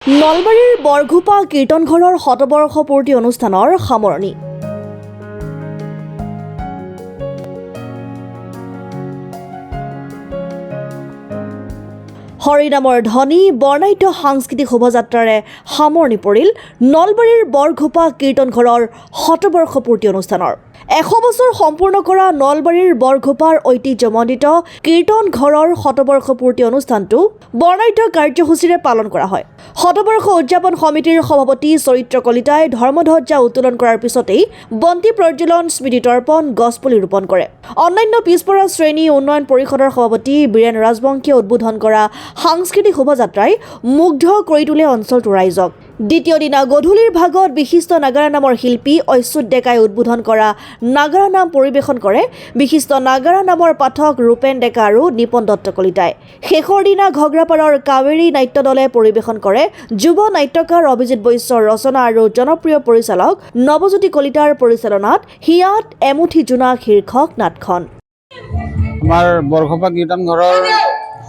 নলবাৰীৰ বৰঘোপা কীৰ্তনঘৰৰ শতবৰ্ষপূৰ্তি অনুষ্ঠানৰ সামৰণি। হৰিনামৰ ধ্বনি বৰ্ণাঢ্য সাংস্কৃতিক শোভাযাত্ৰাৰে সামৰণি পৰিল নলবাৰীৰ বৰঘোপা কীৰ্তনঘৰৰ শতবৰ্ষপূৰ্তি অনুষ্ঠানৰ। 100 বছৰ সম্পূৰ্ণ কৰা নলবাৰীৰ বৰঘোপাৰ ঐতিহ্যমণ্ডিত কীৰ্তনঘৰৰ শতবৰ্ষপূৰ্তি অনুষ্ঠানটো বৰ্ণাঢ্য কাৰ্যসূচীৰে পালন কৰা হয়। শতবৰ্ষ উদযাপন সমিতিৰ সভাপতি চৰিত্ৰ কলিতাই ধৰ্মধ্বজা উত্তোলন কৰাৰ পিছতেই বন্তি প্ৰজ্বলন, স্মৃতি তৰ্পণ, গছপুলি ৰোপণ কৰে। অন্যান্য পিছপৰা শ্ৰেণী উন্নয়ন পৰিষদৰ সভাপতি বীৰেন ৰাজবংশীয়ে উদ্বোধন কৰা সাংস্কৃতিক শোভাযাত্ৰাই মুগ্ধ কৰি তোলে অঞ্চলটোৰ ৰাইজক। দ্বিতীয় দিনা গধূলিৰ ভাগত বিশিষ্ট নাগাৰা নামৰ শিল্পী অচ্যুত ডেকাই উদ্বোধন কৰা নাগাৰা নাম পৰিৱেশন কৰে বিশিষ্ট নাগাৰা নামৰ পাঠক ৰূপেন ডেকা আৰু নিপন দত্ত কলিতাই। শেষৰ দিনা ঘগ্ৰাপাৰৰ কাৱেৰী নাট্য দলে পৰিৱেশন কৰে যুৱ নাট্যকাৰ অভিজিত বৈশ্যৰ ৰচনা আৰু জনপ্ৰিয় পৰিচালক নৱজ্যোতি কলিতাৰ পৰিচালনাত হিয়াত এমুঠি জোনাক শীৰ্ষক নাটখন। আমাৰ বৰঘোপা কীৰ্তনঘৰৰ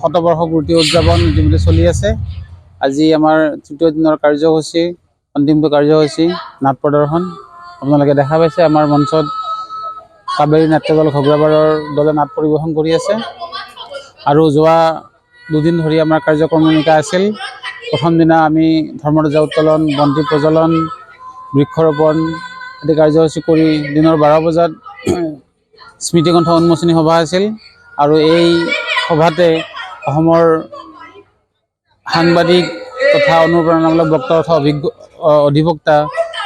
শতবৰ্ষপূৰ্তি উদযাপন ইতিমধ্যে চলি আছে। আজি আমাৰ তৃতীয় দিনৰ কাৰ্যসূচী, অন্তিমটো কাৰ্যসূচী নাট প্ৰদৰ্শন। আপোনালোকে দেখা পাইছে আমাৰ মঞ্চত কাবেৰী নাট্য দল ঘগ্ৰাপাৰৰ দলে নাট পৰিৱেশন কৰি আছে। আৰু যোৱা দুদিন ধৰি আমাৰ কাৰ্যক্ৰমণিকা আছিল। প্ৰথম দিনা আমি ধৰ্মধ্বজা উত্তোলন, বন্তি প্ৰজ্বলন, বৃক্ষৰোপণ আদি কাৰ্যসূচী কৰি দিনৰ 12 বজাত স্মৃতিকণ্ঠ উন্মোচনী সভা আছিল। আৰু এই সভাতে অসমৰ সাংবাদিক তথা অনুপ্ৰেৰণামূলক বক্তা তথা অধিবক্তা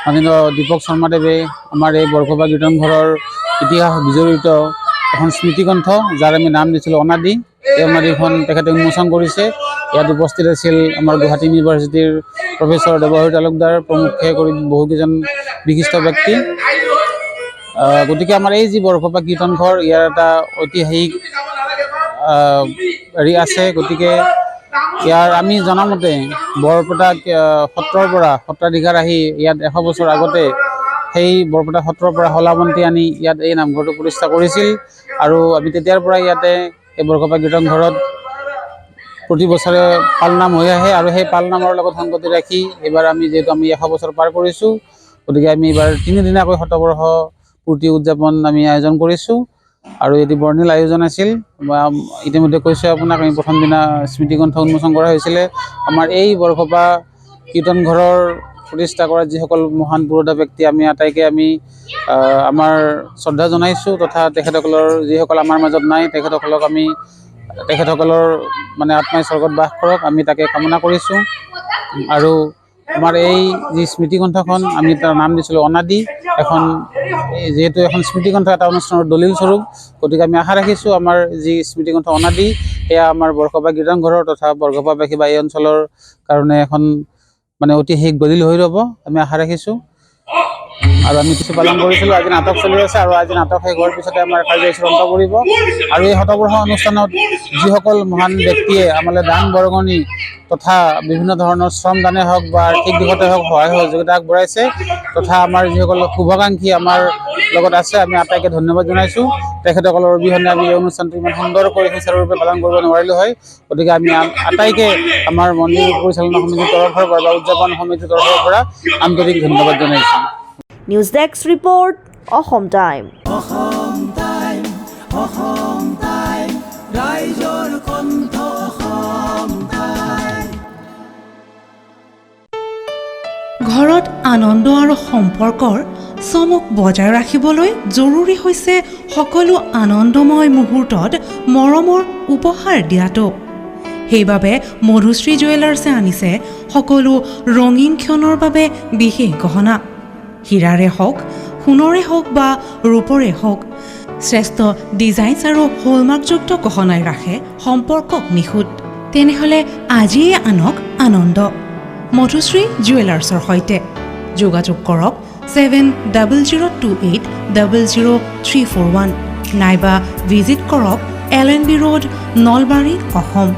মাননীয় দীপক শৰ্মাদেৱে আমাৰ এই বৰঘোপা কীৰ্তনঘৰৰ ইতিহাস বিজড়িত এখন স্মৃতিকণ্ঠ, যাৰ আমি নাম দিছিলোঁ অনাদি, এই অনাদিখন তেখেতে উন্মোচন কৰিছে। ইয়াত উপস্থিত আছিল আমাৰ গুৱাহাটী ইউনিভাৰ্চিটিৰ প্ৰফেচৰ দেৱহৰি তালুকদাৰ প্ৰমুখ্যে কৰি বহুকেইজন বিশিষ্ট ব্যক্তি। গতিকে আমাৰ এই যি বৰঘোপা কীৰ্তনঘৰ, ইয়াৰ এটা ঐতিহাসিক হেৰি আছে। গতিকে ইয়াৰ আমি জনামতে বৰপেটা সত্ৰৰ পৰা সত্ৰাধিকাৰ আহি ইয়াত 100 বছৰ আগতে সেই বৰপেটা সত্ৰৰ পৰা শলাবন্তি আনি ইয়াত এই নামঘৰটো প্ৰতিষ্ঠা কৰিছিল। আৰু আমি তেতিয়াৰ পৰা ইয়াতে এই বৰঘোপা কীৰ্তনঘৰত প্ৰতি বছৰে পালনাম হৈ আহে। আৰু সেই পালনামৰ লগত সংগতি ৰাখি এইবাৰ আমি যিহেতু 100 বছৰ পাৰ কৰিছোঁ, গতিকে আমি এইবাৰ 3 দিনীয়াকৈ শতবৰ্ষ পূৰ্তি উদযাপন আমি আয়োজন কৰিছোঁ। আৰু এটি বৰ্ণিল আয়োজন আছিল। ইতিমধ্যে কৈছোঁ আপোনাক, আমি প্ৰথম দিনা স্মৃতিকণ্ঠ উন্মোচন কৰা হৈছিলে। আমাৰ এই বৰঘোপা কীৰ্তনঘৰৰ প্ৰতিষ্ঠা কৰা যিসকল মহান পুৰোধা ব্যক্তি, আমি আটাইকে আমি আমাৰ শ্ৰদ্ধা জনাইছোঁ। তথা তেখেতসকলৰ যিসকল আমাৰ মাজত নাই, তেখেতসকলৰ মানে আত্মাই স্বৰ্গত বাস কৰক, আমি তাকে কামনা কৰিছোঁ। আৰু আমাৰ এই যি স্মৃতিকণ্ঠখন, আমি তাৰ নাম দিছিলোঁ অনাদি। যিহেতু এখন স্মৃতিকণ্ঠ এটা অনুষ্ঠানৰ দলিল স্বৰূপ, গতিকে আমি আশা ৰাখিছোঁ আমাৰ যি স্মৃতিকণ্ঠ অনাদি, সেয়া আমাৰ বৰঘোপা কীৰ্তনঘৰৰ তথা বৰঘোপাবাসী বা এই অঞ্চলৰ কাৰণে এখন মানে ঐতিহাসিক দলিল হৈ ৰ'ব, আমি আশা ৰাখিছোঁ। আৰু আমি কিছু পালন কৰিছিলোঁ। আজি নাটক চলি আছে, আৰু আজি নাটক শেষ হোৱাৰ পিছতে আমাৰ কাৰ্যসূচীৰ অন্ত পৰিব। আৰু এই শতবৰ্ষ অনুষ্ঠানত যিসকল মহান ব্যক্তিয়ে আমালৈ দান বৰঙণি তথা বিভিন্ন ধৰণৰ শ্ৰম দানে হওক বা আৰ্থিক দিশতে হওক সহায় সহযোগিতা আগবঢ়াইছে, তথা আমাৰ যিসকল শুভাকাংক্ষী আমাৰ লগত আছে, আমি আটাইকে ধন্যবাদ জনাইছোঁ। তেখেতসকলৰ অবিহনে আমি এই অনুষ্ঠানটো ইমান সুন্দৰকৈ সুচাৰুৰূপে পালন কৰিব নোৱাৰিলোঁ হয়। গতিকে আমি আটাইকে আমাৰ মন্দিৰ পৰিচালনা সমিতিৰ তৰফৰ পৰা বা উদযাপন সমিতিৰ তৰফৰ পৰা আন্তৰিক ধন্যবাদ জনাইছোঁ। News desk report, Assam time. ঘৰত আনন্দ আৰু সম্পৰ্কৰ চমক বজাই ৰাখিবলৈ জৰুৰী হৈছে সকলো আনন্দময় মুহূৰ্তত মৰমৰ উপহাৰ দিয়াটো। সেইবাবে মধুশ্ৰী জুৱেলাৰ্ছে আনিছে সকলো ৰঙীন ক্ষণৰ বাবে বিশেষ গহনা। হীৰাৰে হওক, সোণৰে হওক বা ৰূপৰে হওক, শ্ৰেষ্ঠ ডিজাইনছ আৰু হলমাৰ্কযুক্ত গহনাই ৰাখে সম্পৰ্কক নিখুঁত। তেনেহ'লে আজিয়ে আনক আনন্দ মধুশ্ৰী জুৱেলাৰ্ছৰ সৈতে। যোগাযোগ কৰক 7002800341 নাইবা ভিজিট কৰক LNB ৰোড, নলবাৰী, অসম।